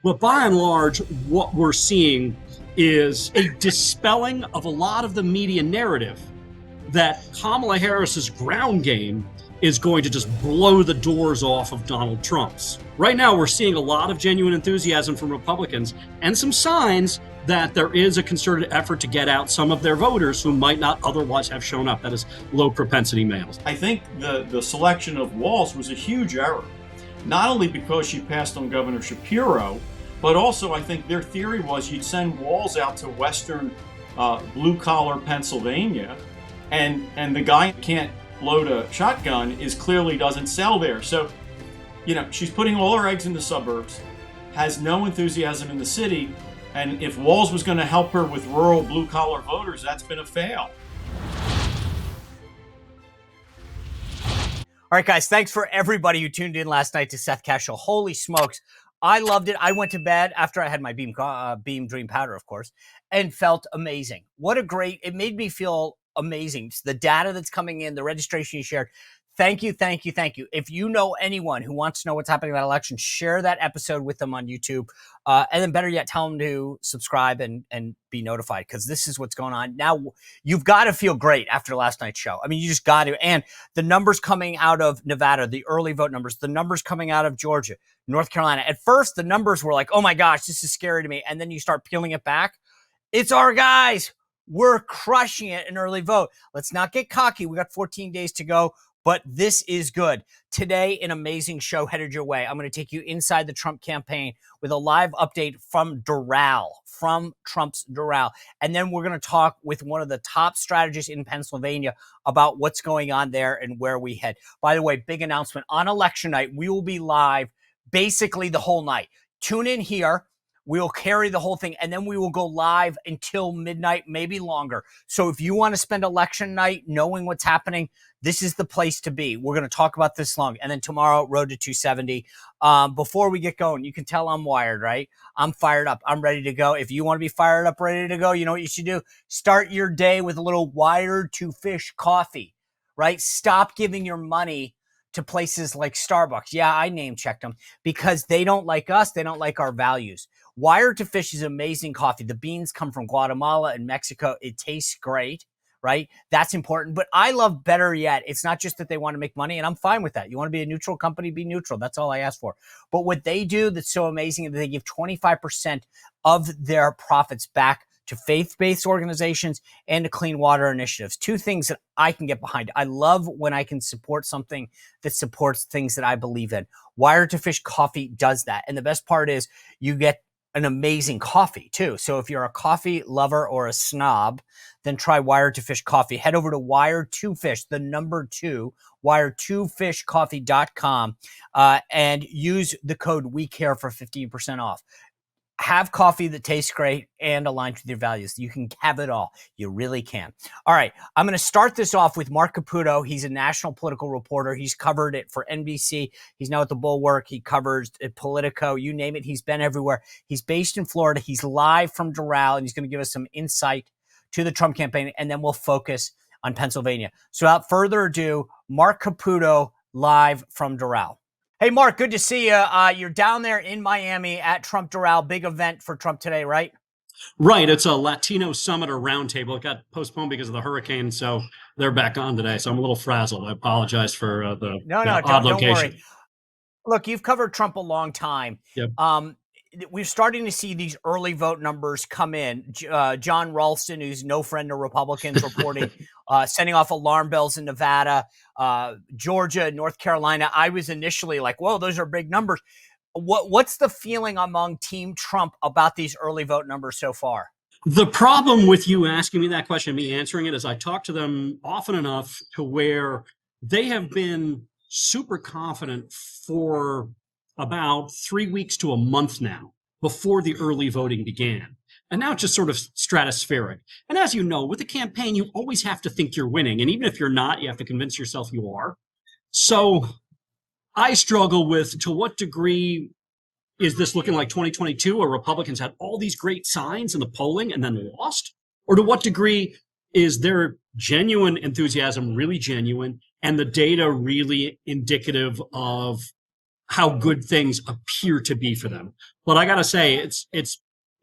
But by and large, what we're seeing is a dispelling of a lot of the media narrative that Kamala Harris's ground game is going to just blow the doors off of Donald Trump's. Right now, we're seeing a lot of genuine enthusiasm from Republicans and some signs that there is a concerted effort to get out some of their voters who might not otherwise have shown up. That is low propensity males. I think the selection of Walz was a huge error, not only because she passed on Governor Shapiro, but also I think their theory was you'd send Walz out to western blue-collar Pennsylvania, and the guy can't load a shotgun is clearly doesn't sell there. So, she's putting all her eggs in the suburbs, has no enthusiasm in the city, and if Walz was going to help her with rural blue-collar voters, that's been a fail. All right, guys, thanks for everybody who tuned in last night to Seth Cash Show. Holy smokes. I loved it. I went to bed after I had my Beam Dream Powder, of course, and felt amazing. It made me feel amazing. The data that's coming in, the registration you shared. Thank you, thank you, thank you. If you know anyone who wants to know what's happening in that election, share that episode with them on YouTube. And then better yet, tell them to subscribe and be notified, because this is what's going on. Now, you've got to feel great after last night's show. I mean, you just got to. And the numbers coming out of Nevada, the early vote numbers, the numbers coming out of Georgia, North Carolina. At first, the numbers were like, oh my gosh, this is scary to me. And then you start peeling it back. It's our guys. We're crushing it in early vote. Let's not get cocky. We got 14 days to go. But this is good. Today, an amazing show headed your way. I'm going to take you inside the Trump campaign with a live update from Doral, from Trump's Doral. And then we're going to talk with one of the top strategists in Pennsylvania about what's going on there and where we head. By the way, big announcement. On election night, we will be live basically the whole night. Tune in here. We'll carry the whole thing, and then we will go live until midnight, maybe longer. So if you want to spend election night knowing what's happening, this is the place to be. We're going to talk about this long. And then tomorrow, Road to 270. Before we get going, you can tell I'm wired, right? I'm fired up. I'm ready to go. If you want to be fired up, ready to go, you know what you should do? Start your day with a little Wired to Fish coffee, right? Stop giving your money to places like Starbucks. Yeah, I name checked them because they don't like us. They don't like our values. Wired to Fish is amazing coffee. The beans come from Guatemala and Mexico. It tastes great, right? That's important. But I love better yet. It's not just that they want to make money, and I'm fine with that. You want to be a neutral company, be neutral. That's all I ask for. But what they do that's so amazing is they give 25% of their profits back to faith-based organizations and to clean water initiatives. Two things that I can get behind. I love when I can support something that supports things that I believe in. Wired to Fish coffee does that. And the best part is you get an amazing coffee too. So if you're a coffee lover or a snob, then try Wired to Fish coffee. Head over to Wired to Fish, the number 2, wired2fishcoffee.com, and use the code WeCare for 15% off. Have coffee that tastes great and aligns with your values. You can have it all. You really can. All right. I'm going to start this off with Marc Caputo. He's a national political reporter. He's covered it for NBC. He's now at the Bulwark. He covers Politico. You name it. He's been everywhere. He's based in Florida. He's live from Doral, and he's going to give us some insight to the Trump campaign, and then we'll focus on Pennsylvania. So without further ado, Marc Caputo live from Doral. Hey, Mark, good to see you. You're down there in Miami at Trump Doral, big event for Trump today, right? Right. It's a Latino summit or roundtable. It got postponed because of the hurricane, so they're back on today. So I'm a little frazzled. I apologize for the odd location. Don't worry. Look, you've covered Trump a long time. Yep. We're starting to see these early vote numbers come in. John Ralston, who's no friend of Republicans, reporting, sending off alarm bells in Nevada, Georgia, North Carolina. I was initially like, whoa, those are big numbers. What's the feeling among Team Trump about these early vote numbers so far? The problem with you asking me that question and me answering it is I talk to them often enough to where they have been super confident for about 3 weeks to a month now before the early voting began. And now it's just sort of stratospheric. And as you know, with a campaign, you always have to think you're winning. And even if you're not, you have to convince yourself you are. So I struggle with, to what degree is this looking like 2022, where Republicans had all these great signs in the polling and then lost? Or to what degree is their genuine enthusiasm really genuine and the data really indicative of how good things appear to be for them. But I got to say,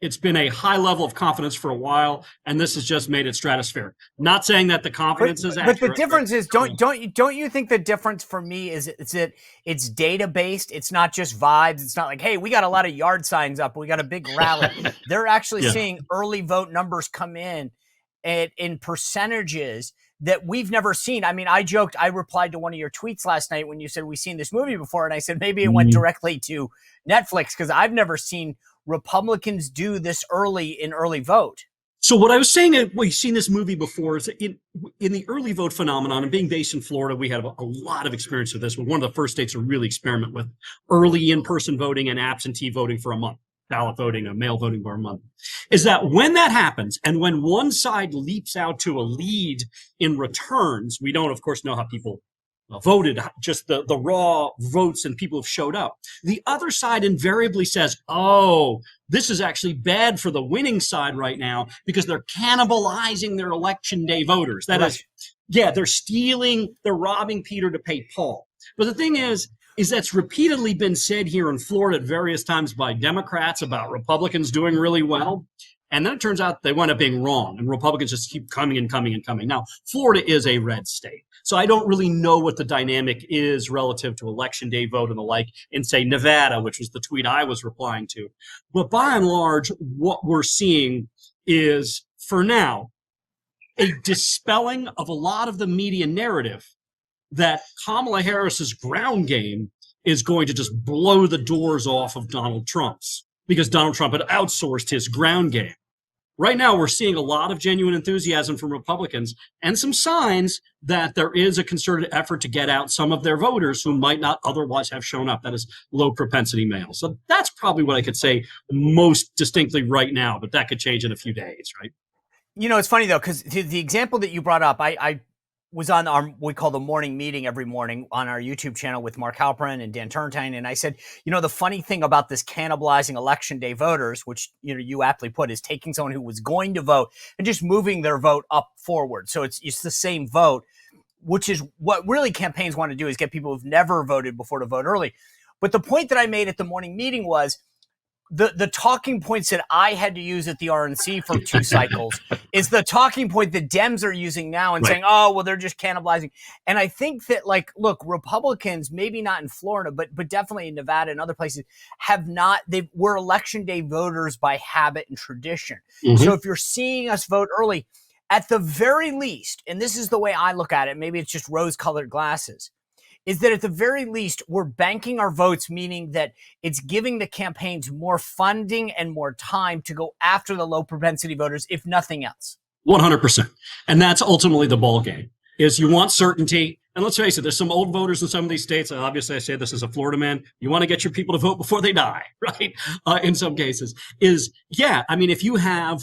it's been a high level of confidence for a while, and this has just made it stratospheric. Not saying that the confidence is accurate. But the difference is, don't you think the difference for me is that it's data based? It's not just vibes. It's not like, hey, we got a lot of yard signs up, we got a big rally. They're actually seeing early vote numbers come in percentages that we've never seen. I mean, I joked, I replied to one of your tweets last night when you said we've seen this movie before, and I said maybe it went directly to Netflix because I've never seen Republicans do this early in early vote. So what I was saying, we've seen this movie before, is in the early vote phenomenon, and being based in Florida, we had a lot of experience with this. We're one of the first states to really experiment with early in-person voting and absentee voting for a month, ballot voting, mail voting for a month, is that when that happens, and when one side leaps out to a lead in returns, we don't, of course, know how people voted, just the raw votes and people have showed up. The other side invariably says, oh, this is actually bad for the winning side right now because they're cannibalizing their election day voters. That is, they're stealing, they're robbing Peter to pay Paul. But the thing is that's repeatedly been said here in Florida at various times by Democrats about Republicans doing really well. And then it turns out they wind up being wrong, and Republicans just keep coming and coming and coming. Now, Florida is a red state, so I don't really know what the dynamic is relative to election day vote and the like in, say, Nevada, which was the tweet I was replying to. But by and large, what we're seeing is, for now, a dispelling of a lot of the media narrative that Kamala Harris's ground game is going to just blow the doors off of Donald Trump's, because Donald Trump had outsourced his ground game. Right now, we're seeing a lot of genuine enthusiasm from Republicans and some signs that there is a concerted effort to get out some of their voters who might not otherwise have shown up. That is low-propensity males. So that's probably what I could say most distinctly right now, but that could change in a few days, right? You know, it's funny, though, because the example that you brought up, I was on we call the morning meeting every morning on our YouTube channel with Mark Halperin and Dan Turntine. And I said, you know, the funny thing about this cannibalizing election day voters, which, you know, you aptly put, is taking someone who was going to vote and just moving their vote up forward. So it's the same vote, which is what really campaigns want to do, is get people who've never voted before to vote early. But the point that I made at the morning meeting was, the talking points that I had to use at the RNC for 2 cycles is the talking point that Dems are using now and saying, oh, well, they're just cannibalizing. And I think that, like, look, Republicans, maybe not in Florida, but definitely in Nevada and other places, we're election day voters by habit and tradition. Mm-hmm. So if you're seeing us vote early, at the very least, and this is the way I look at it, maybe it's just rose-colored glasses, is that at the very least, we're banking our votes, meaning that it's giving the campaigns more funding and more time to go after the low propensity voters, if nothing else. 100%. And that's ultimately the ball game, is you want certainty. And let's face it, there's some old voters in some of these states. Obviously, I say this as a Florida man. You want to get your people to vote before they die, right? In some cases I mean, if you have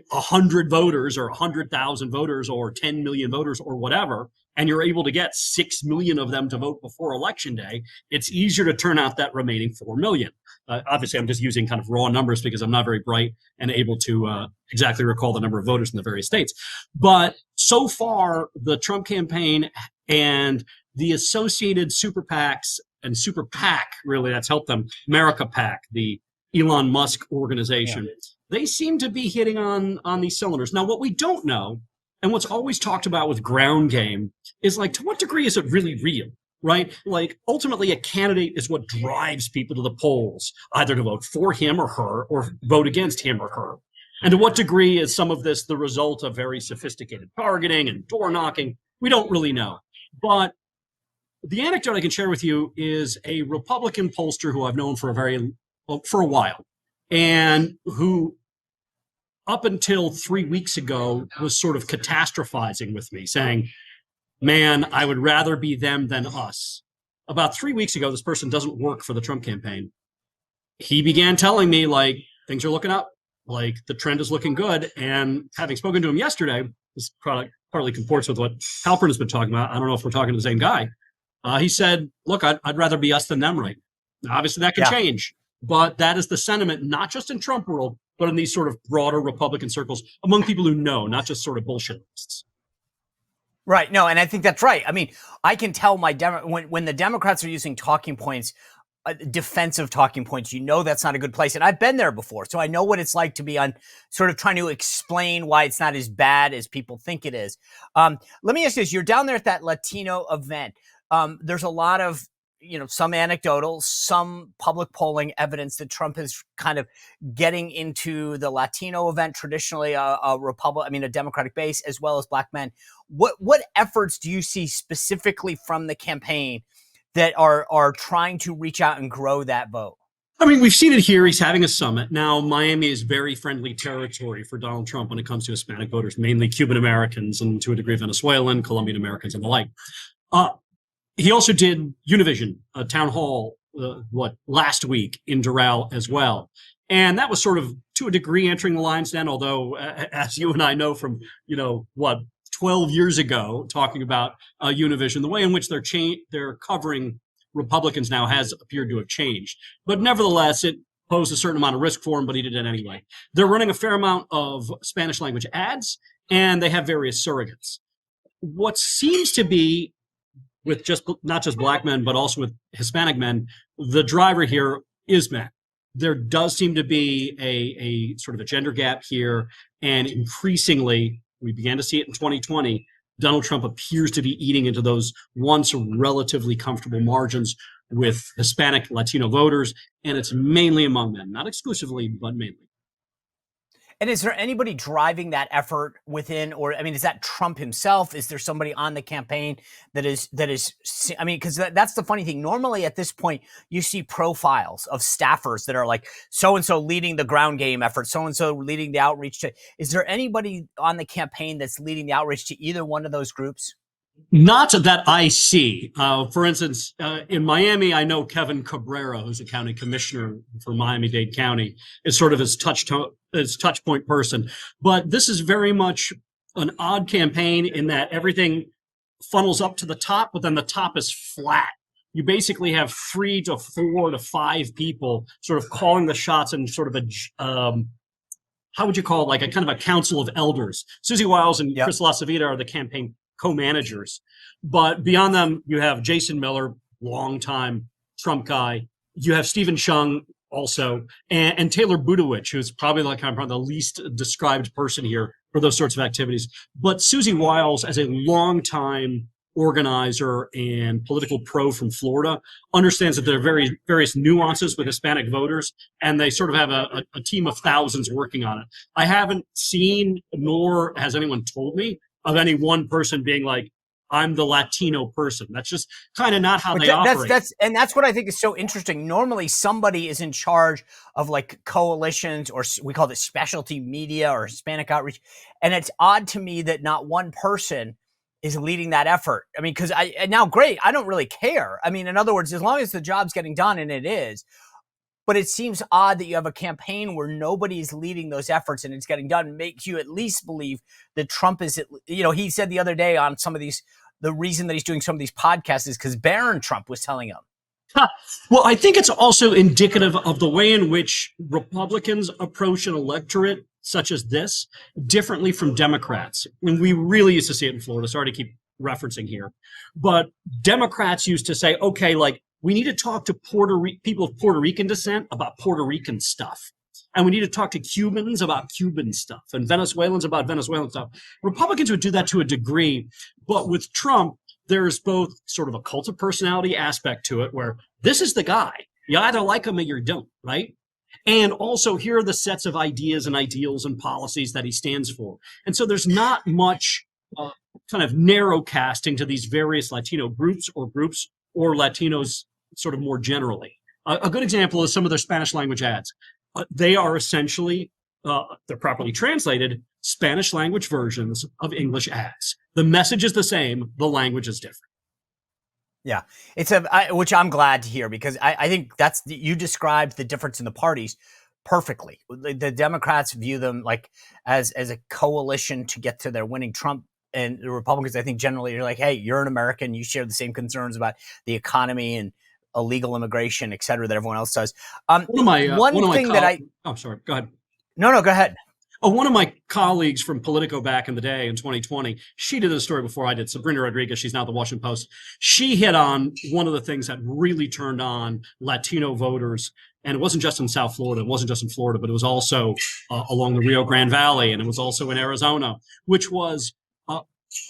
100 voters or 100,000 voters or 10 million voters or whatever, and you're able to get 6 million of them to vote before Election Day, it's easier to turn out that remaining 4 million. Obviously, I'm just using kind of raw numbers because I'm not very bright and able to exactly recall the number of voters in the various states. But so far, the Trump campaign and the associated super PACs and super PAC, really, that's helped them, America PAC, the Elon Musk organization, they seem to be hitting on these cylinders. Now, what we don't know, and what's always talked about with ground game, is, like, to what degree is it really real, right? Like, ultimately, a candidate is what drives people to the polls, either to vote for him or her or vote against him or her. And to what degree is some of this the result of very sophisticated targeting and door knocking? We don't really know. But the anecdote I can share with you is a Republican pollster who I've known for a while, and who, up until 3 weeks ago, was sort of catastrophizing with me, saying, man, I would rather be them than us. About 3 weeks ago, this person doesn't work for the Trump campaign. He began telling me, like, things are looking up, like the trend is looking good. And having spoken to him yesterday, this partly comports with what Halpern has been talking about. I don't know if we're talking to the same guy. He said, look, I'd rather be us than them right now. Obviously, that can change. But that is the sentiment, not just in Trump world, but in these sort of broader Republican circles among people who know, not just sort of bullshit lists. Right. No, and I think that's right. I mean, I can tell when the Democrats are using talking points, defensive talking points, that's not a good place. And I've been there before. So I know what it's like to be on sort of trying to explain why it's not as bad as people think it is. Let me ask you this. You're down there at that Latino event. There's a lot of, some anecdotal, some public polling evidence that Trump is kind of getting into the Latino event, traditionally a Democratic base, as well as black men. What efforts do you see specifically from the campaign that are trying to reach out and grow that vote? I mean, we've seen it here. He's having a summit. Now, Miami is very friendly territory for Donald Trump when it comes to Hispanic voters, mainly Cuban Americans and to a degree Venezuelan, Colombian Americans, and the like. He also did Univision, a town hall, last week in Doral as well. And that was sort of, to a degree, entering the lion's den, although, as you and I know from, 12 years ago, talking about Univision, the way in which they're covering Republicans now has appeared to have changed. But nevertheless, it posed a certain amount of risk for him, but he did it anyway. They're running a fair amount of Spanish language ads, and they have various surrogates. What seems to be, with not just black men, but also with Hispanic men, the driver here is men. There does seem to be a sort of a gender gap here, and increasingly, we began to see it in 2020, Donald Trump appears to be eating into those once relatively comfortable margins with Hispanic Latino voters, and it's mainly among men, not exclusively, but mainly. And is there anybody driving that effort within, or is that Trump himself? Is there somebody on the campaign that is, because that's the funny thing. Normally at this point, you see profiles of staffers that are like, so-and-so leading the ground game effort, so-and-so leading the outreach is there anybody on the campaign that's leading the outreach to either one of those groups? Not that I see. For instance, in Miami, I know Kevin Cabrera, who's a county commissioner for Miami-Dade County, is sort of his touch point person. But this is very much an odd campaign in that everything funnels up to the top, but then the top is flat. You basically have 3 to 4 to 5 people sort of calling the shots in sort of a how would you call it, like a kind of a council of elders. Susie Wiles and Chris LaCivita are the campaign co-managers. But beyond them, you have Jason Miller, longtime Trump guy. You have Stephen Chung also, and Taylor Budowich, who's probably the least described person here for those sorts of activities. But Susie Wiles, as a longtime organizer and political pro from Florida, understands that there are various nuances with Hispanic voters, and they sort of have a team of thousands working on it. I haven't seen, nor has anyone told me, of any one person being like, I'm the Latino person. That's just kind of not how they operate. That's what I think is so interesting. Normally somebody is in charge of like coalitions, or we call it specialty media or Hispanic outreach. And it's odd to me that not one person is leading that effort. Because great, I don't really care. In other words, as long as the job's getting done, and it is, but it seems odd that you have a campaign where nobody's leading those efforts and it's getting done. Makes you at least believe that Trump is, he said the other day on some of these, the reason that he's doing some of these podcasts is because Barron Trump was telling him. Well, I think it's also indicative of the way in which Republicans approach an electorate such as this differently from Democrats. And we really used to see it in Florida. Sorry to keep referencing here. But Democrats used to say, okay, like, we need to talk to people of Puerto Rican descent about Puerto Rican stuff. And we need to talk to Cubans about Cuban stuff and Venezuelans about Venezuelan stuff. Republicans would do that to a degree. But with Trump, there's both sort of a cult of personality aspect to it, where this is the guy. You either like him or you don't, right? And also, here are the sets of ideas and ideals and policies that he stands for. And so there's not much kind of narrow casting to these various Latino groups or Latinos sort of more generally. A good example is some of their Spanish language ads. They are essentially, they're properly translated, Spanish language versions of English ads. The message is the same, the language is different. Yeah, which I'm glad to hear, because I think you described the difference in the parties perfectly. The Democrats view them like as a coalition to get to their winning. Trump and the Republicans, I think, generally are like, hey, you're an American, you share the same concerns about the economy and illegal immigration, et cetera, that everyone else does. Oh, sorry, go ahead. No, go ahead. One of my colleagues from Politico back in the day in 2020, she did a story before I did. Sabrina Rodriguez, she's now at the Washington Post. She hit on one of the things that really turned on Latino voters. And it wasn't just in South Florida. It wasn't just in Florida, but it was also along the Rio Grande Valley. And it was also in Arizona, which was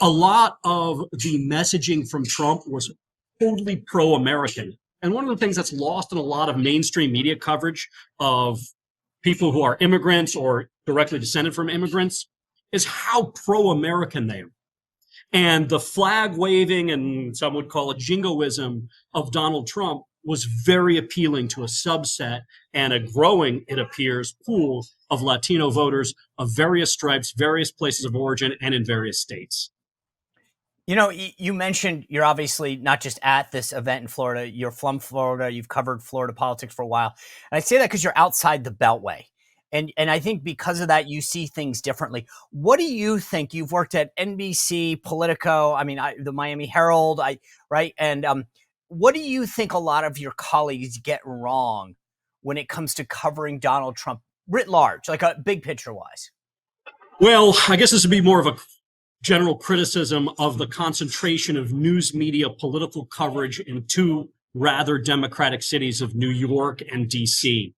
a lot of the messaging from Trump was totally pro-American. And one of the things that's lost in a lot of mainstream media coverage of people who are immigrants or directly descended from immigrants is how pro-American they are. And the flag waving, and some would call it jingoism, of Donald Trump was very appealing to a subset and a growing, it appears, pool of Latino voters of various stripes, various places of origin, and in various states. You know, you mentioned you're obviously not just at this event in Florida, you're from Florida, you've covered Florida politics for a while. And I say that because you're outside the Beltway. And I think because of that, you see things differently. What do you think? You've worked at NBC, Politico, I mean, the Miami Herald, right? And what do you think a lot of your colleagues get wrong when it comes to covering Donald Trump writ large, like a big picture wise? Well, I guess this would be more of a general criticism of the concentration of news media political coverage in two rather democratic cities of New York and DC.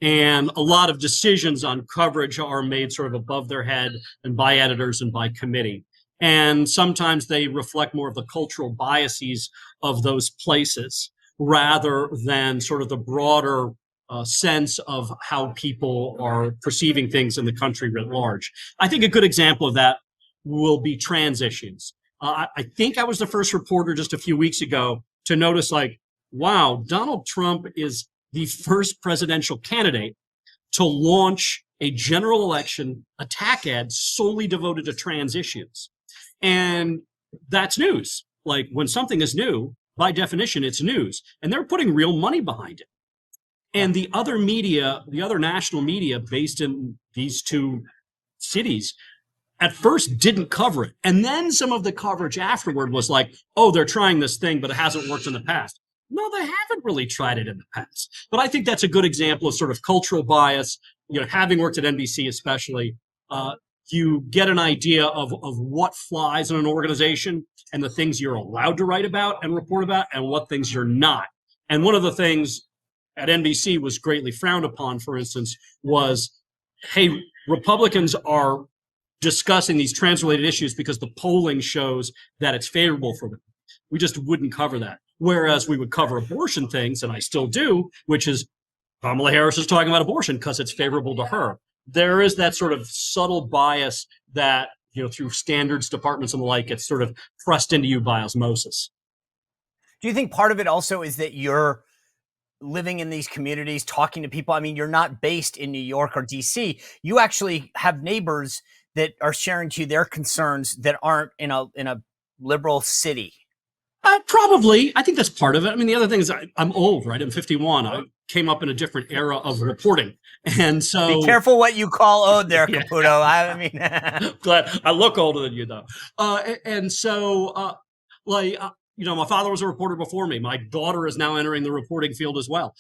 And a lot of decisions on coverage are made sort of above their head and by editors and by committee. And sometimes they reflect more of the cultural biases of those places rather than sort of the broader sense of how people are perceiving things in the country writ large. I think a good example of that will be trans issues. I think I was the first reporter just a few weeks ago to notice, like, wow, Donald Trump is the first presidential candidate to launch a general election attack ad solely devoted to trans issues. And that's news. Like, when something is new, by definition, it's news. And they're putting real money behind it. And the other media, the other national media based in these two cities, at first didn't cover it. And then some of the coverage afterward was like, oh, they're trying this thing, but it hasn't worked in the past. No, they haven't really tried it in the past. But I think that's a good example of sort of cultural bias. You know, having worked at NBC especially, you get an idea of what flies in an organization and the things you're allowed to write about and report about and what things you're not. And one of the things at NBC was greatly frowned upon, for instance, was, hey, Republicans are discussing these trans-related issues because the polling shows that it's favorable for them. We just wouldn't cover that. Whereas we would cover abortion things, and I still do, which is Kamala Harris is talking about abortion because it's favorable to her. There is that sort of subtle bias that, you know, through standards departments and the like, it's sort of pressed into you by osmosis. Do you think part of it also is that you're living in these communities, talking to people? I mean, you're not based in New York or DC. You actually have neighbors that are sharing to you their concerns that aren't in a liberal city. Probably. I think that's part of it. I mean, the other thing is I'm old, right? I'm 51. I came up in a different era of reporting. And so... Be careful what you call old there, Caputo. I mean... Glad. I look older than you, though. And so, you know, my father was a reporter before me. My daughter is now entering the reporting field as well.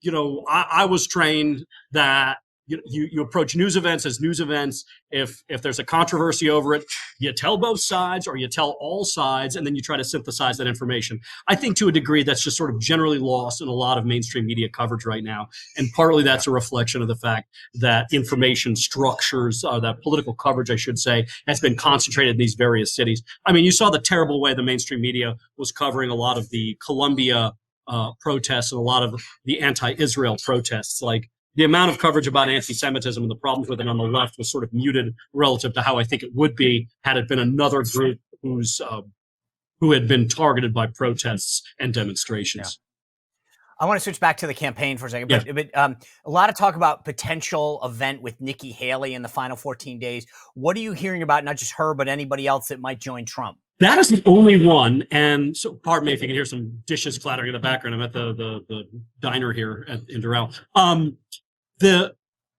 You know, I was trained that you approach news events as news events. If there's a controversy over it, you tell both sides or you tell all sides, and then you try to synthesize that information. I think to a degree that's just sort of generally lost in a lot of mainstream media coverage right now. And partly that's a reflection of the fact that information structures, that political coverage, I should say, has been concentrated in these various cities. I mean, you saw the terrible way the mainstream media was covering a lot of the Columbia protests and a lot of the anti-Israel protests. Like, the amount of coverage about anti-Semitism and the problems with it on the left was sort of muted relative to how I think it would be had it been another group who had been targeted by protests and demonstrations. I want to switch back to the campaign for a second, but a lot of talk about potential event with Nikki Haley in the final 14 days. What are you hearing about, not just her, but anybody else that might join Trump? That is the only one. And so, pardon me if you can hear some dishes clattering in the background. I'm at the diner here in Doral.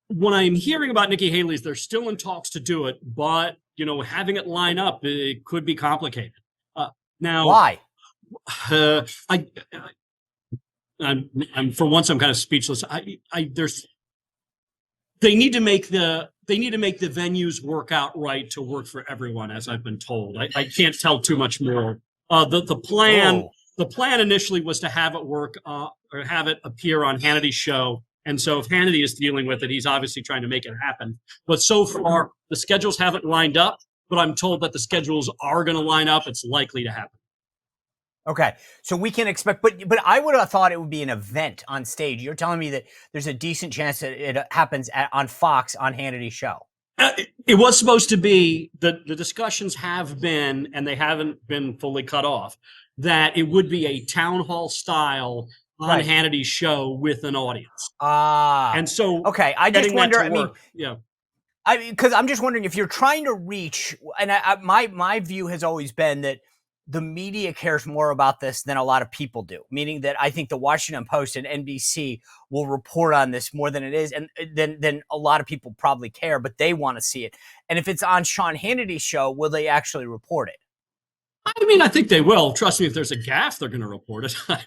When I'm hearing about Nikki Haley's, they're still in talks to do it, but, you know, having it line up, it could be complicated. Now, why? I'm for once, I'm kind of speechless. There's, they need to make the venues work out right to work for everyone, as I've been told. I can't tell too much more. The plan Whoa. the plan initially was to have it work or have it appear on Hannity's show. And so if Hannity is dealing with it, he's obviously trying to make it happen. But so far, the schedules haven't lined up. But I'm told that the schedules are going to line up. It's likely to happen. Okay, so we can expect, but I would have thought it would be an event on stage. You're telling me that there's a decent chance that it happens on Fox on Hannity's show. It was supposed to be, the discussions have been, and they haven't been fully cut off, that it would be a town hall style on Hannity's show with an audience. And so, okay, I just wonder. I mean, yeah. Because I'm just wondering if you're trying to reach, and my view has always been that the media cares more about this than a lot of people do, meaning that I think the Washington Post and NBC will report on this more than it is, and then a lot of people probably care, but they want to see it. And if it's on Sean Hannity's show, will they actually report it? I mean, I think they will. Trust me, if there's a gaffe, they're going to report it. I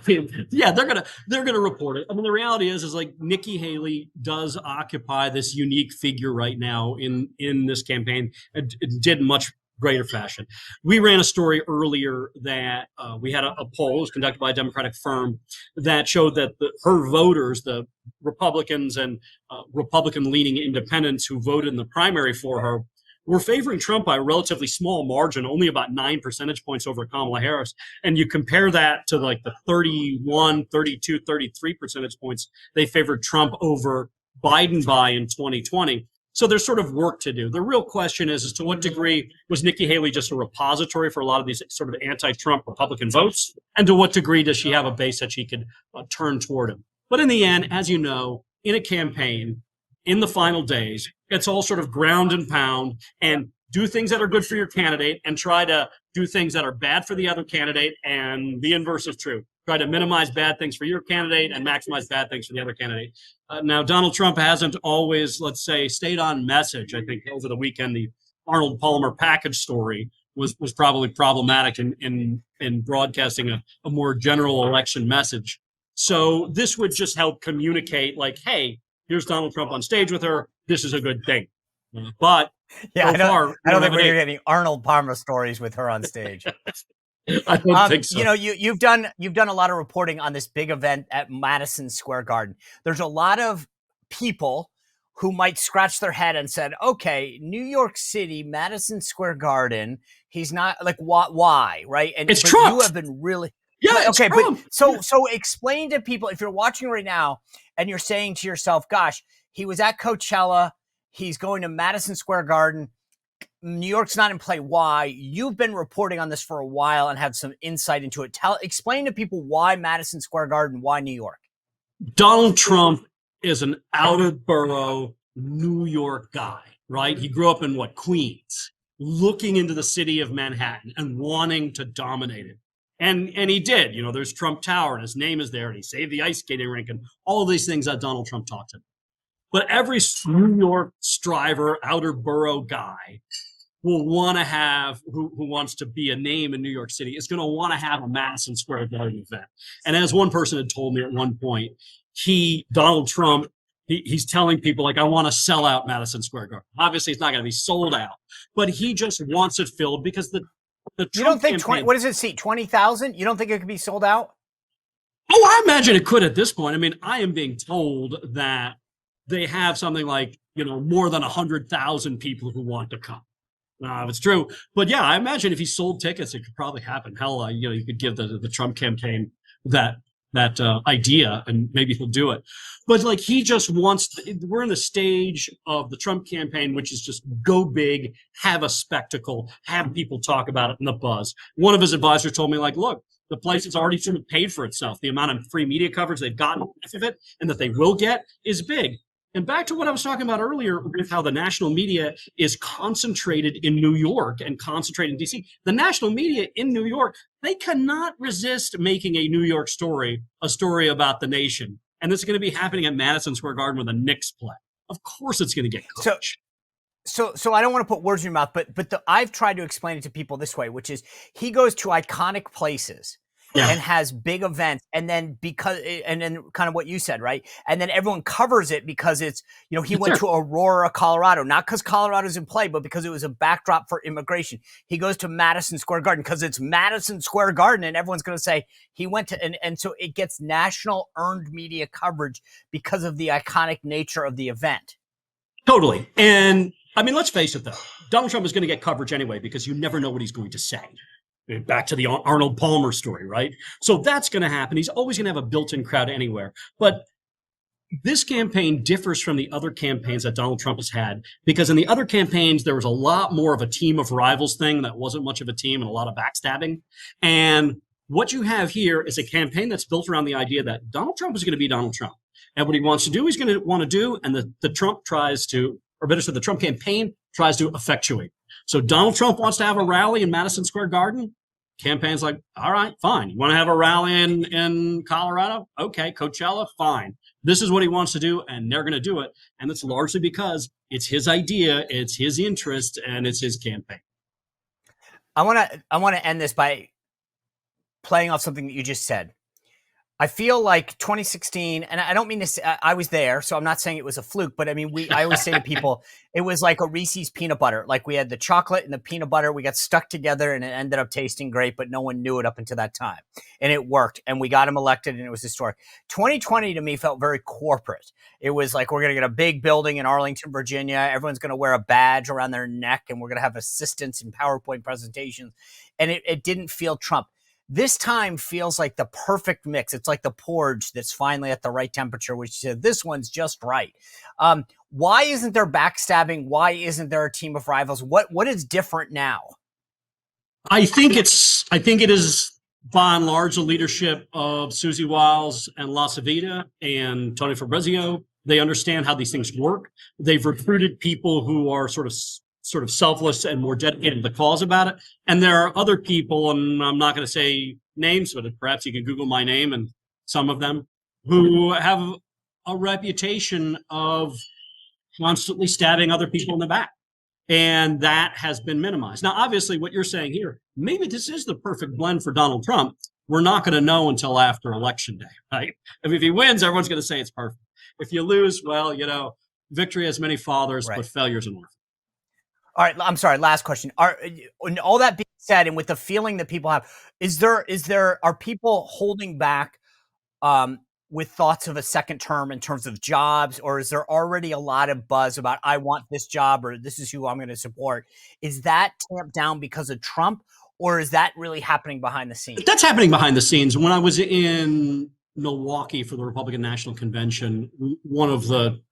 mean, yeah, they're gonna report it. I mean, the reality is like Nikki Haley does occupy this unique figure right now in this campaign. It did much greater fashion. We ran a story earlier that we had a poll, it was conducted by a Democratic firm, that showed that her voters, the Republicans and Republican-leaning independents who voted in the primary for her, were favoring Trump by a relatively small margin, only about 9 percentage points over Kamala Harris. And you compare that to like the 31, 32, 33 percentage points they favored Trump over Biden by in 2020. So there's sort of work to do. The real question is to what degree was Nikki Haley just a repository for a lot of these sort of anti-Trump Republican votes? And to what degree does she have a base that she could turn toward him? But in the end, as you know, in a campaign, in the final days, it's all sort of ground and pound and do things that are good for your candidate and try to do things that are bad for the other candidate, and the inverse is true. Try to minimize bad things for your candidate and maximize bad things for the other candidate. Now, Donald Trump hasn't always, let's say, stayed on message. I think over the weekend, the Arnold Palmer package story was probably problematic in broadcasting a more general election message. So this would just help communicate like, hey, here's Donald Trump on stage with her. This is a good thing. But yeah, so far, I don't think we're getting Arnold Palmer stories with her on stage. I don't think so. You know, you've done a lot of reporting on this big event at Madison Square Garden. There's a lot of people who might scratch their head and said, "Okay, New York City, Madison Square Garden. He's not like why, right?" And it's Trump. You have been really okay. Trump. But so explain to people, if you're watching right now and you're saying to yourself, "Gosh, he was at Coachella. He's going to Madison Square Garden. New York's not in play. Why?" You've been reporting on this for a while and have some insight into it. Explain to people why Madison Square Garden, why New York. Donald Trump is an outer borough New York guy, right? He grew up in Queens, looking into the city of Manhattan and wanting to dominate it. And he did. You know, there's Trump Tower and his name is there, and he saved the ice skating rink and all of these things that Donald Trump talked about. But every New York striver, outer borough guy will want to have, who wants to be a name in New York City, is going to want to have a Madison Square Garden event. And as one person had told me at one point, Donald Trump, he's telling people, like, I want to sell out Madison Square Garden. Obviously, it's not going to be sold out, but he just wants it filled because the Trump You don't think campaign, what does it seat? 20,000? You don't think it could be sold out? Oh, I imagine it could at this point. I mean, I am being told that they have something like, more than 100,000 people who want to come. If it's true. But yeah, I imagine if he sold tickets, it could probably happen. Hell, you could give the Trump campaign that idea and maybe he'll do it. But like, he just wants, we're in the stage of the Trump campaign, which is just go big, have a spectacle, have people talk about it in the buzz. One of his advisors told me, like, look, the place has already sort of paid for itself. The amount of free media coverage they've gotten off of it and that they will get is big. And back to what I was talking about earlier with how the national media is concentrated in New York and concentrated in DC. The national media in New York, they cannot resist making a New York story, a story about the nation. And this is going to be happening at Madison Square Garden with a Knicks play. Of course it's going to get coverage. So I don't want to put words in your mouth, but I've tried to explain it to people this way, which is he goes to iconic places and has big events, and then kind of what you said, right? And then everyone covers it because it's, he went to Aurora, Colorado, not because Colorado's in play, but because it was a backdrop for immigration. He goes to Madison Square Garden because it's Madison Square Garden, and everyone's going to say he went to, and so it gets national earned media coverage because of the iconic nature of the event. Totally. And I mean, let's face it, though. Donald Trump is going to get coverage anyway because you never know what he's going to say. Back to the Arnold Palmer story, right? So that's going to happen. He's always going to have a built-in crowd anywhere. But this campaign differs from the other campaigns that Donald Trump has had, because in the other campaigns, there was a lot more of a team of rivals thing that wasn't much of a team and a lot of backstabbing. And what you have here is a campaign that's built around the idea that Donald Trump is going to be Donald Trump. And what he wants to do, he's going to want to do. And the Trump tries to, or better said, the Trump campaign tries to effectuate. So Donald Trump wants to have a rally in Madison Square Garden. Campaign's like, all right, fine. You want to have a rally in Colorado? Okay, Coachella, fine. This is what he wants to do, and they're going to do it. And it's largely because it's his idea, it's his interest, and it's his campaign. I want to end this by playing off something that you just said. I feel like 2016, and I don't mean to say, I was there, so I'm not saying it was a fluke, but I mean, I always say to people, it was like a Reese's peanut butter. Like we had the chocolate and the peanut butter, we got stuck together and it ended up tasting great, but no one knew it up until that time. And it worked, and we got him elected, and it was historic. 2020 to me felt very corporate. It was like, we're going to get a big building in Arlington, Virginia. Everyone's going to wear a badge around their neck, and we're going to have assistants in PowerPoint presentations. And it didn't feel Trump. This time feels like the perfect mix. It's like the porridge that's finally at the right temperature, which said this one's just right. Why isn't there backstabbing? Why isn't there a team of rivals? What is different now? I think it is by and large the leadership of Susie Wiles and La Savita and Tony Fabrizio. They understand how these things work. They've recruited people who are sort of selfless and more dedicated to the cause about it. And there are other people, and I'm not going to say names, but perhaps you can Google my name and some of them, who have a reputation of constantly stabbing other people in the back. And that has been minimized. Now, obviously, what you're saying here, maybe this is the perfect blend for Donald Trump. We're not going to know until after Election Day, right? If he wins, everyone's going to say it's perfect. If you lose, well, victory has many fathers, right, but failure's an orphan. All right, I'm sorry. Last question. All that being said, and with the feeling that people have, are people holding back with thoughts of a second term in terms of jobs, or is there already a lot of buzz about I want this job or this is who I'm going to support? Is that tamped down because of Trump, or is that really happening behind the scenes? That's happening behind the scenes. When I was in Milwaukee for the Republican National Convention, one of the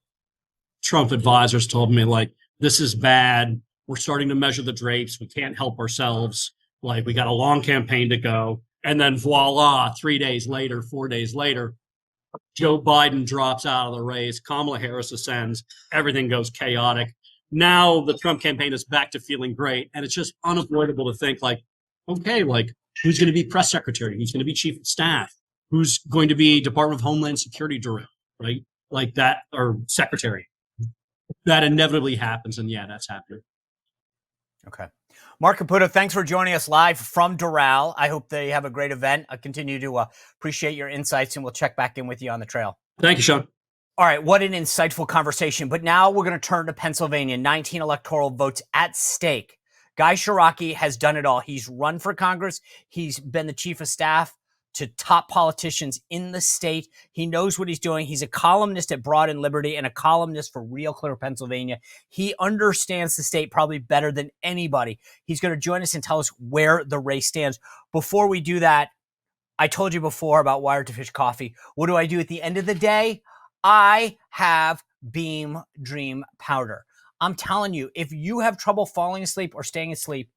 Trump advisors told me, like, this is bad. We're starting to measure the drapes. We can't help ourselves. Like, we got a long campaign to go. And then voila, 4 days later, Joe Biden drops out of the race. Kamala Harris ascends. Everything goes chaotic. Now the Trump campaign is back to feeling great. And it's just unavoidable to think, like, okay, like, who's going to be press secretary? Who's going to be chief of staff? Who's going to be Department of Homeland Security director, right? Like that, or secretary. That inevitably happens. And yeah, that's happening. Okay. Marc Caputo, thanks for joining us live from Doral. I hope they have a great event. I continue to appreciate your insights, and we'll check back in with you on the trail. Thank you, Sean. All right, what an insightful conversation. But now we're going to turn to Pennsylvania. 19 electoral votes at stake. Guy Ciarrocchi has done it all. He's run for Congress. He's been the chief of staff to top politicians in the state. He knows what he's doing. He's a columnist at Broad and Liberty and a columnist for Real Clear Pennsylvania. He understands the state probably better than anybody. He's going to join us and tell us where the race stands. Before we do that, I told you before about Wired to Fish coffee. What do I do at the end of the day? I have Beam Dream Powder. I'm telling you, if you have trouble falling asleep or staying asleep,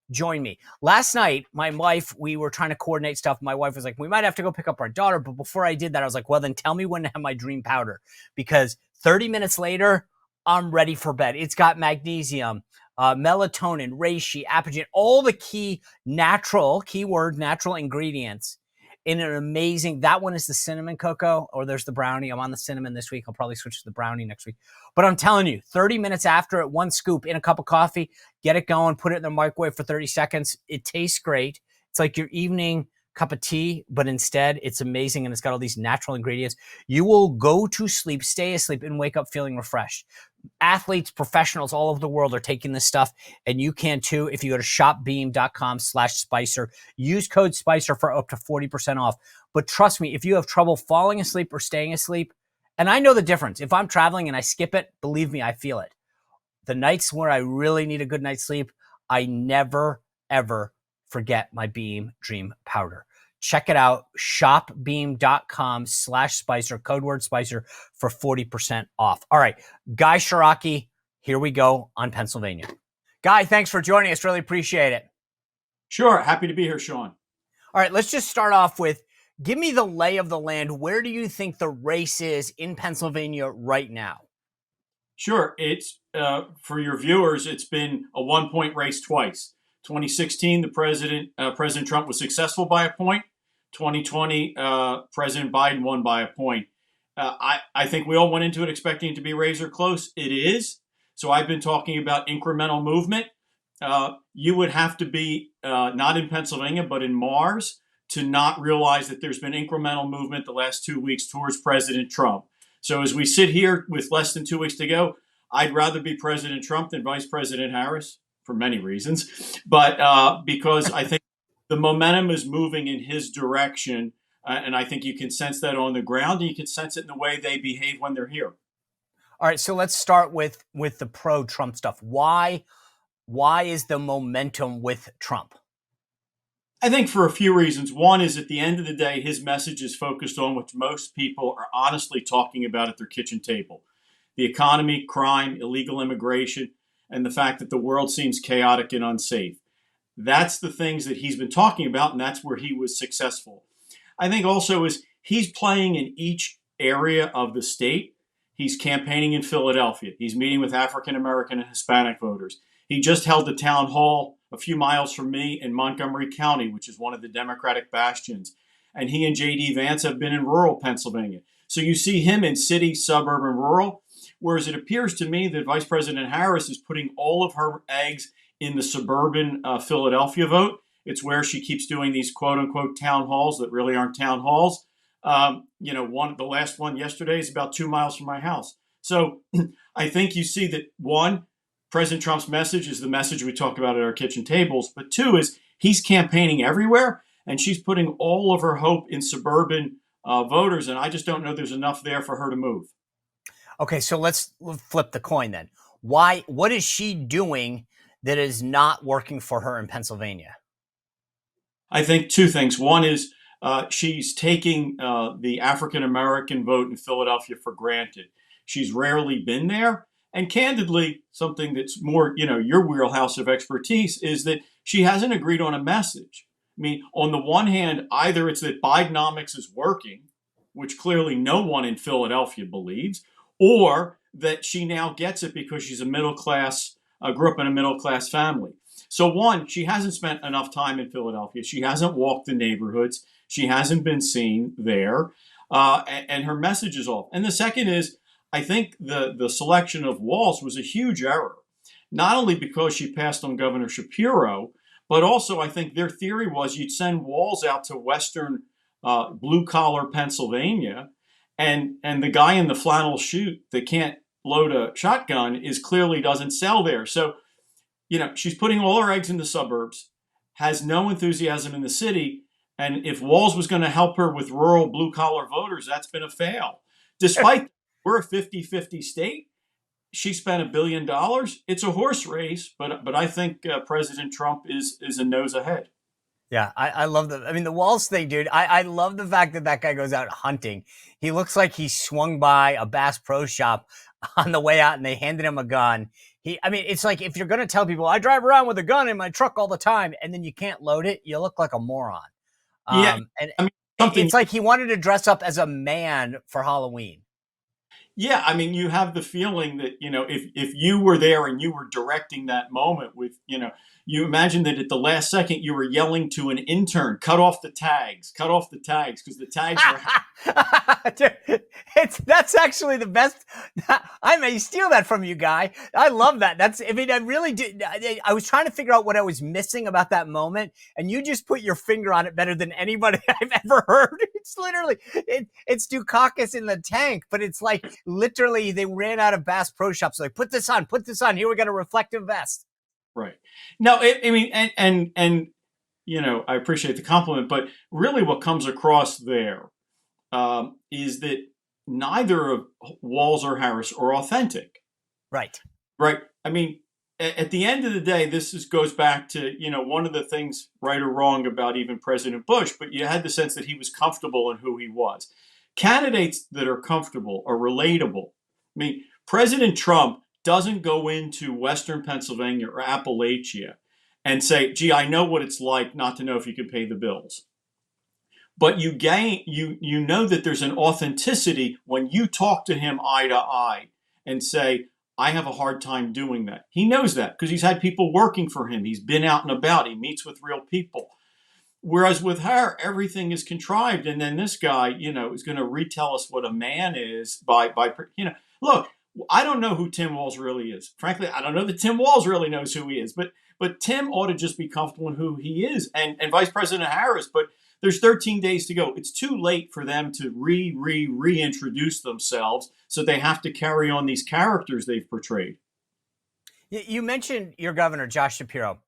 join me. Last night, my wife, we were trying to coordinate stuff. My wife was like, we might have to go pick up our daughter. But before I did that, I was like, well, then tell me when to have my dream powder. Because 30 minutes later, I'm ready for bed. It's got magnesium, melatonin, reishi, apigenin, all the key natural, keyword natural ingredients in an amazing, that one is the cinnamon cocoa, or there's the brownie. I'm on the cinnamon this week. I'll probably switch to the brownie next week. But I'm telling you, 30 minutes after it, one scoop in a cup of coffee, get it going, put it in the microwave for 30 seconds. It tastes great. It's like your evening cup of tea, but instead it's amazing and it's got all these natural ingredients. You will go to sleep, stay asleep, and wake up feeling refreshed. Athletes, professionals all over the world are taking this stuff, and you can too. If you go to shopbeam.com/Spicer, use code Spicer for up to 40% off. But trust me, if you have trouble falling asleep or staying asleep, and I know the difference. If I'm traveling and I skip it, believe me, I feel it. The nights where I really need a good night's sleep, I never, ever forget my Beam Dream Powder. Check it out, shopbeam.com/Spicer, code word Spicer for 40% off. All right, Guy Ciarrocchi, here we go on Pennsylvania. Guy, thanks for joining us. Really appreciate it. Sure. Happy to be here, Sean. All right, let's just start off with, give me the lay of the land. Where do you think the race is in Pennsylvania right now? Sure. It's for your viewers, it's been a 1-point race twice. 2016, President Trump was successful by a point. 2020, President Biden won by a point. I think we all went into it expecting it to be razor close. It is. So I've been talking about incremental movement. You would have to be not in Pennsylvania, but in Mars to not realize that there's been incremental movement the last 2 weeks towards President Trump. So as we sit here with less than 2 weeks to go, I'd rather be President Trump than Vice President Harris for many reasons, but because I think the momentum is moving in his direction, and I think you can sense that on the ground, and you can sense it in the way they behave when they're here. All right, so let's start with the pro-Trump stuff. Why is the momentum with Trump? I think for a few reasons. One is at the end of the day, his message is focused on what most people are honestly talking about at their kitchen table: the economy, crime, illegal immigration, and the fact that the world seems chaotic and unsafe. That's the things that he's been talking about, and that's where he was successful. I think also is he's playing in each area of the state. He's campaigning in Philadelphia. He's meeting with African American and Hispanic voters. He just held a town hall a few miles from me in Montgomery County, which is one of the Democratic bastions. And he and J.D. Vance have been in rural Pennsylvania. So you see him in city, suburb, and rural, whereas it appears to me that Vice President Harris is putting all of her eggs in the suburban Philadelphia vote. It's where she keeps doing these quote unquote town halls that really aren't town halls. The last one yesterday is about 2 miles from my house. So I think you see that, one, President Trump's message is the message we talk about at our kitchen tables, but two is he's campaigning everywhere, and she's putting all of her hope in suburban voters, and I just don't know there's enough there for her to move. Okay, so let's flip the coin then. What is she doing that is not working for her in Pennsylvania? I think two things. One is she's taking the African American vote in Philadelphia for granted. She's rarely been there. And candidly, something that's more, your wheelhouse of expertise is that she hasn't agreed on a message. I mean, on the one hand, either it's that Bidenomics is working, which clearly no one in Philadelphia believes, or that she now gets it because she's a middle class, grew up in a middle class family. So one, she hasn't spent enough time in Philadelphia. She hasn't walked the neighborhoods. She hasn't been seen there. And her message is off. And the second is, I think the selection of Walz was a huge error, not only because she passed on Governor Shapiro, but also I think their theory was you'd send Walz out to western blue-collar Pennsylvania, and the guy in the flannel suit that can't load a shotgun clearly doesn't sell there. So, she's putting all her eggs in the suburbs, has no enthusiasm in the city, and if Walz was going to help her with rural blue-collar voters, that's been a fail. Despite we're a 50-50 state. She spent $1 billion. It's a horse race, but I think President Trump is a nose ahead. Yeah, I love the Walz thing, dude. I love the fact that guy goes out hunting. He looks like he swung by a Bass Pro Shop on the way out and they handed him a gun. It's like if you're going to tell people, I drive around with a gun in my truck all the time, and then you can't load it, you look like a moron. Yeah. It's like he wanted to dress up as a man for Halloween. Yeah, I mean, you have the feeling that, if you were there and you were directing that moment with, you imagine that at the last second you were yelling to an intern, cut off the tags, because the tags were. Dude, that's actually the best. I may steal that from you, guy. I love that. I mean, I really did. I was trying to figure out what I was missing about that moment, and you just put your finger on it better than anybody I've ever heard. It's literally it's Dukakis in the tank, but it's like literally they ran out of Bass Pro Shops. Like, put this on, put this on. Here we got a reflective vest. Right. No, I mean, and I appreciate the compliment, but really what comes across there is that neither of Walls or Harris are authentic. Right. Right. I mean, at the end of the day, goes back to, one of the things, right or wrong, about even President Bush, but you had the sense that he was comfortable in who he was. Candidates that are comfortable are relatable. I mean, President Trump doesn't go into Western Pennsylvania or Appalachia and say, gee, I know what it's like not to know if you can pay the bills. But you know that there's an authenticity when you talk to him eye to eye and say, I have a hard time doing that. He knows that because he's had people working for him. He's been out and about. He meets with real people. Whereas with her, everything is contrived. And then this guy, is going to retell us what a man is look, I don't know who Tim Walz really is. Frankly, I don't know that Tim Walz really knows who he is, but Tim ought to just be comfortable in who he is, and Vice President Harris. But there's 13 days to go. It's too late for them to reintroduce themselves, so they have to carry on these characters they've portrayed. You mentioned your governor, Josh Shapiro.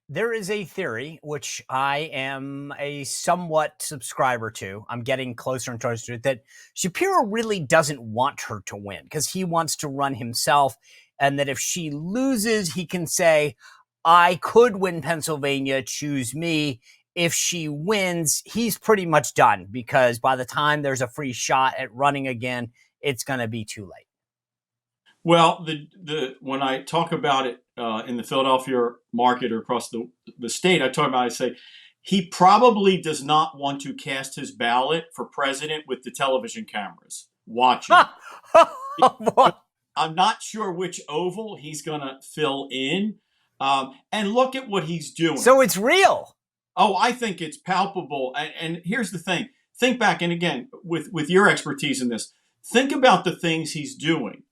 There is a theory, which I am a somewhat subscriber to. I'm getting closer and closer to it, that Shapiro really doesn't want her to win because he wants to run himself. And that if she loses, he can say, I could win Pennsylvania, choose me. If she wins, he's pretty much done because by the time there's a free shot at running again, it's going to be too late. Well, when I talk about it in the Philadelphia market or across the state, I say he probably does not want to cast his ballot for president with the television cameras watching. I'm not sure which oval he's going to fill in. And look at what he's doing. So it's real. Oh, I think it's palpable. And here's the thing. Think back, and again, with your expertise in this, think about the things he's doing.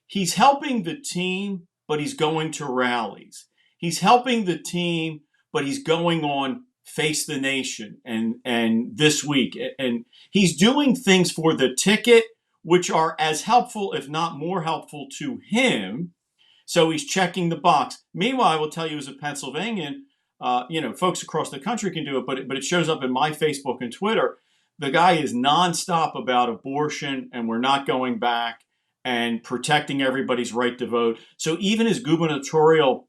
He's helping the team, but he's going to rallies. He's helping the team, but he's going on Face the Nation and This Week. And he's doing things for the ticket, which are as helpful, if not more helpful, to him. So he's checking the box. Meanwhile, I will tell you as a Pennsylvanian, folks across the country can do it, but it shows up in my Facebook and Twitter. The guy is nonstop about abortion, and we're not going back, and protecting everybody's right to vote. So even his gubernatorial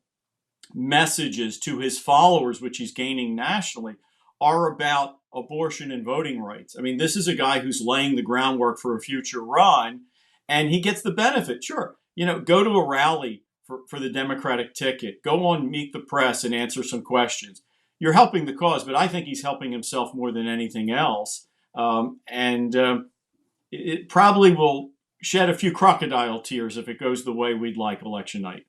messages to his followers, which he's gaining nationally, are about abortion and voting rights. I mean, this is a guy who's laying the groundwork for a future run, and he gets the benefit. Sure, go to a rally for the Democratic ticket. Go on Meet the Press and answer some questions. You're helping the cause, but I think he's helping himself more than anything else. It probably will shed a few crocodile tears if it goes the way we'd like election night.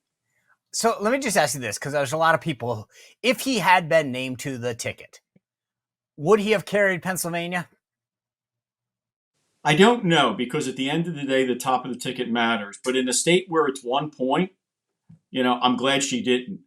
So let me just ask you this, because there's a lot of people, if he had been named to the ticket, would he have carried Pennsylvania? I don't know, because at the end of the day, the top of the ticket matters. But in a state where it's 1 point, I'm glad she didn't.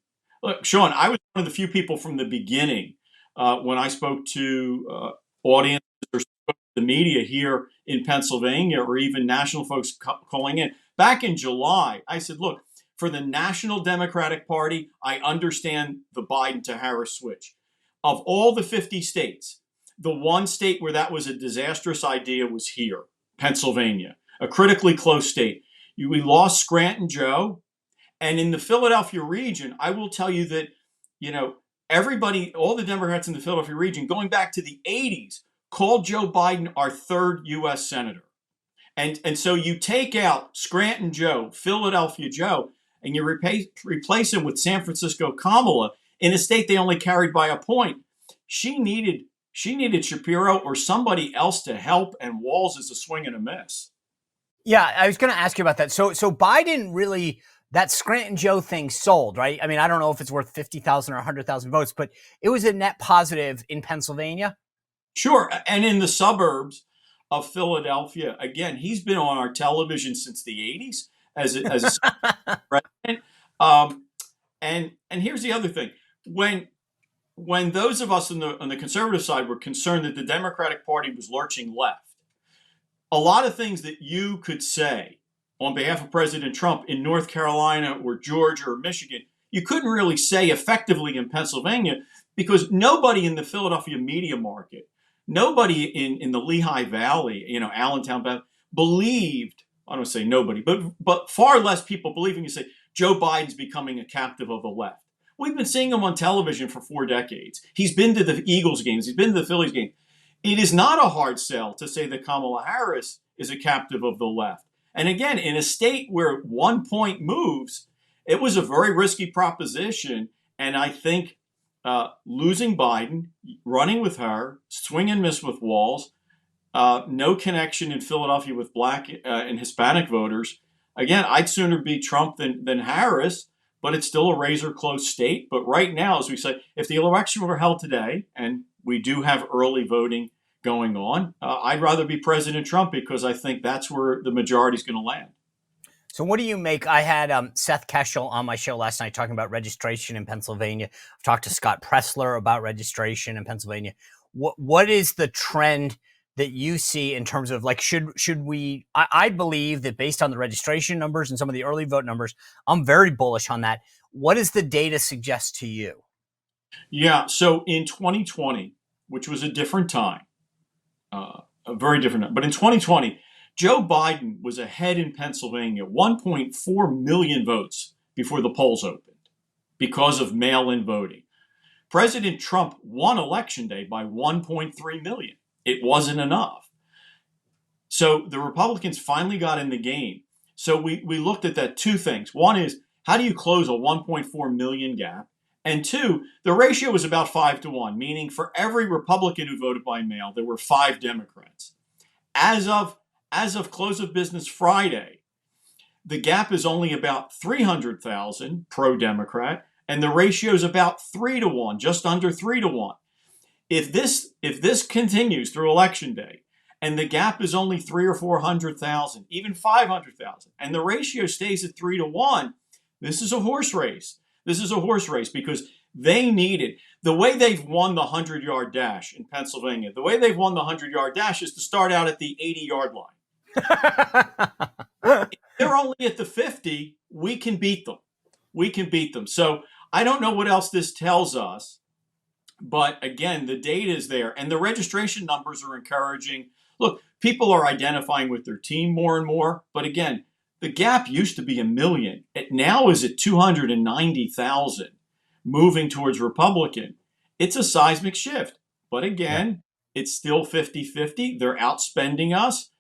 Look, Sean, I was one of the few people from the beginning when I spoke to audiences or spoke to the media here in Pennsylvania, or even national folks calling in. Back in July, I said, look, for the National Democratic Party, I understand the Biden to Harris switch. Of all the 50 states, the one state where that was a disastrous idea was here, Pennsylvania, a critically close state. We lost Scranton Joe. And in the Philadelphia region, I will tell you that, everybody, all the Democrats in the Philadelphia region, going back to the 80s, called Joe Biden our third U.S. senator. And so you take out Scranton Joe, Philadelphia Joe, and you replace him with San Francisco Kamala in a state they only carried by a point. She needed Shapiro or somebody else to help, and Walz is a swing and a miss. Yeah, I was going to ask you about that. So Biden really, that Scranton Joe thing sold, right? I mean, I don't know if it's worth 50,000 or 100,000 votes, but it was a net positive in Pennsylvania. Sure. And in the suburbs of Philadelphia, again, he's been on our television since the 80s as a president. Um, and here's the other thing. When those of us on the conservative side were concerned that the Democratic Party was lurching left, a lot of things that you could say on behalf of President Trump in North Carolina or Georgia or Michigan, you couldn't really say effectively in Pennsylvania because nobody in the Philadelphia media market, nobody in the Lehigh Valley, Allentown, believed, I don't say nobody, but far less people believing you say Joe Biden's becoming a captive of the left. We've been seeing him on television for 4 decades. He's been to the Eagles games. He's been to the Phillies games. It is not a hard sell to say that Kamala Harris is a captive of the left. And again, in a state where 1 point moves, it was a very risky proposition. And I think losing Biden, running with her, swing and miss with Walz, no connection in Philadelphia with black and Hispanic voters. Again, I'd sooner be Trump than Harris, but it's still a razor close state. But right now, as we say, if the election were held today, and we do have early voting going on, I'd rather be President Trump because I think that's where the majority is going to land. So what do you make? I had Seth Keshel on my show last night talking about registration in Pennsylvania. I've talked to Scott Pressler about registration in Pennsylvania. What is the trend that you see in terms of like, should we, I believe that based on the registration numbers and some of the early vote numbers, I'm very bullish on that. What does the data suggest to you? Yeah. So in 2020, which was a different time, a very different time, but in 2020, Joe Biden was ahead in Pennsylvania, 1.4 million votes before the polls opened because of mail-in voting. President Trump won Election Day by 1.3 million. It wasn't enough. So the Republicans finally got in the game. So we looked at that 2 things. One is, how do you close a 1.4 million gap? And 2, the ratio was about 5-1, meaning for every Republican who voted by mail, there were 5 Democrats. As of close of business Friday, the gap is only about 300,000 pro-Democrat, and the ratio is about 3-1, just under 3-1. If this continues through Election Day, and the gap is only 300,000 or 400,000, even 500,000, and the ratio stays at 3-1, this is a horse race. This is a horse race because they need it. The way they've won the 100-yard dash in Pennsylvania, the way they've won the 100-yard dash is to start out at the 80-yard line. If they're only at the 50, we can beat them. We can beat them. So I don't know what else this tells us. But again, the data is there and the registration numbers are encouraging. Look, people are identifying with their team more and more. But again, the gap used to be 1 million. It now is at 290,000, moving towards Republican. It's a seismic shift. But again, It's still 50-50. They're outspending us.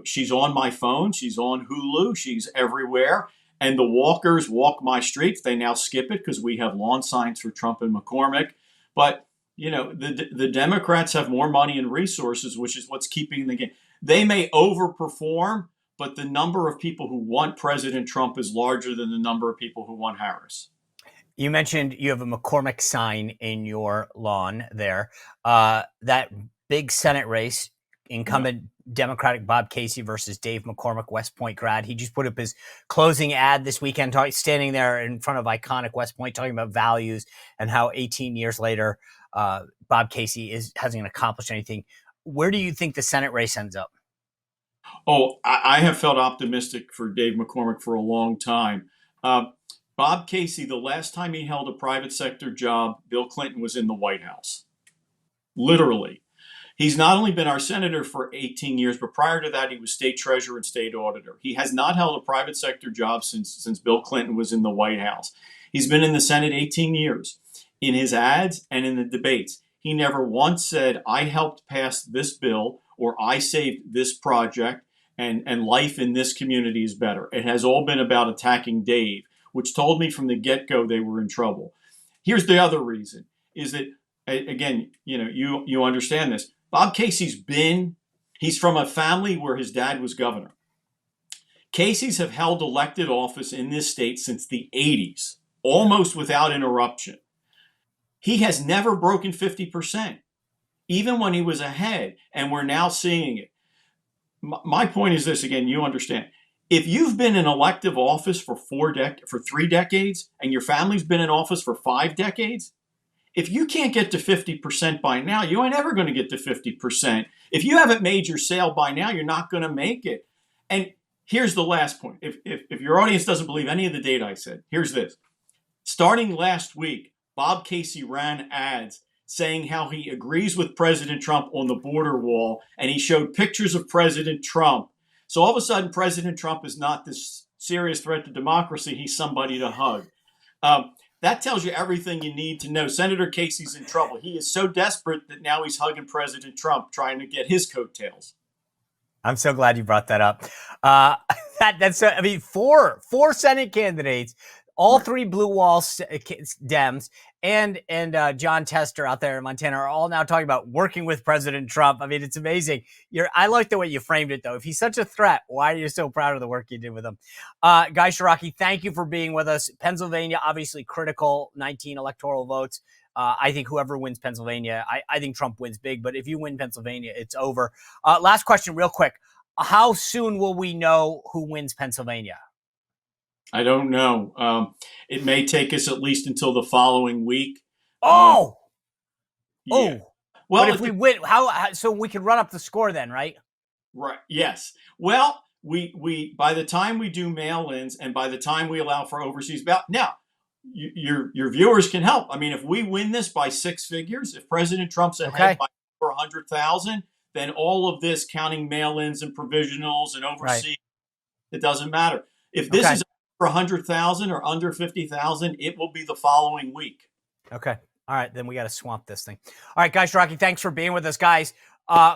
She's on my phone. She's on Hulu. She's everywhere. And the walkers walk my streets. They now skip it because we have lawn signs for Trump and McCormick. But, the Democrats have more money and resources, which is what's keeping the game. They may overperform, but the number of people who want President Trump is larger than the number of people who want Harris. You mentioned you have a McCormick sign in your lawn there. That big Senate race, incumbent Democratic Bob Casey versus Dave McCormick, West Point grad. He just put up his closing ad this weekend, standing there in front of iconic West Point, talking about values and how 18 years later, Bob Casey hasn't accomplished anything. Where do you think the Senate race ends up? Oh, I have felt optimistic for Dave McCormick for a long time. Bob Casey, the last time he held a private sector job, Bill Clinton was in the White House. Literally. He's not only been our senator for 18 years, but prior to that, he was state treasurer and state auditor. He has not held a private sector job since Bill Clinton was in the White House. He's been in the Senate 18 years. In his ads and in the debates, he never once said, I helped pass this bill or I saved this project and life in this community is better. It has all been about attacking Dave, which told me from the get-go they were in trouble. Here's the other reason, is that, again, you understand this. Bob Casey's been He's from a family where his dad was governor. Caseys have held elected office in this state since the 80s, almost without interruption. He has never broken 50%, even when he was ahead, and we're now seeing it. My point is this, again, you understand. If you've been in elective office for 3 decades, and your family's been in office for 5 decades, if you can't get to 50% by now, you ain't ever going to get to 50%. If you haven't made your sale by now, you're not going to make it. And here's the last point. If your audience doesn't believe any of the data I said, here's this. Starting last week, Bob Casey ran ads saying how he agrees with President Trump on the border wall, and he showed pictures of President Trump. So all of a sudden, President Trump is not this serious threat to democracy. He's somebody to hug. That tells you everything you need to know. Senator Casey's in trouble. He is so desperate that now he's hugging President Trump, trying to get his coattails. I'm so glad you brought that up. I mean, four Senate candidates, all three blue wall Dems, and John Tester out there in Montana are all now talking about working with President Trump. I mean, it's amazing. I like the way you framed it, though. If he's such a threat, why are you so proud of the work you did with him? Guy Ciarrocchi, thank you for being with us. Pennsylvania, obviously critical, 19 electoral votes. I think whoever wins Pennsylvania, I think Trump wins big, but if you win Pennsylvania, it's over. Last question real quick. How soon will we know who wins Pennsylvania? I don't know. It may take us at least until the following week. Yeah. Well, but if we win, so we can run up the score then, right? Right. Yes. Well, we by the time we do mail-ins and by the time we allow for overseas ballot, now your viewers can help. I mean, if we win this by 6 figures, if President Trump's ahead by over 100,000, then all of this, counting mail-ins and provisionals and overseas, it doesn't matter. If this is over 100,000 or under 50,000, it will be the following week. Okay. All right. Then we got to swamp this thing. All right, guys. Ciarrocchi, thanks for being with us, guys.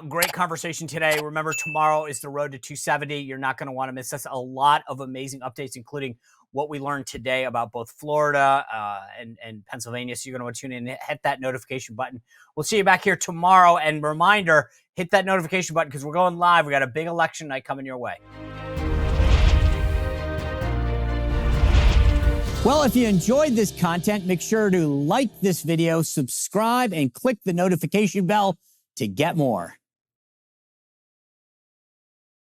Great conversation today. Remember, tomorrow is the road to 270. You're not going to want to miss this. A lot of amazing updates, including what we learned today about both Florida and Pennsylvania. So you're going to want to tune in and hit that notification button. We'll see you back here tomorrow. And reminder, hit that notification button because we're going live. We got a big election night coming your way. Well, if you enjoyed this content, make sure to like this video, subscribe, and click the notification bell to get more.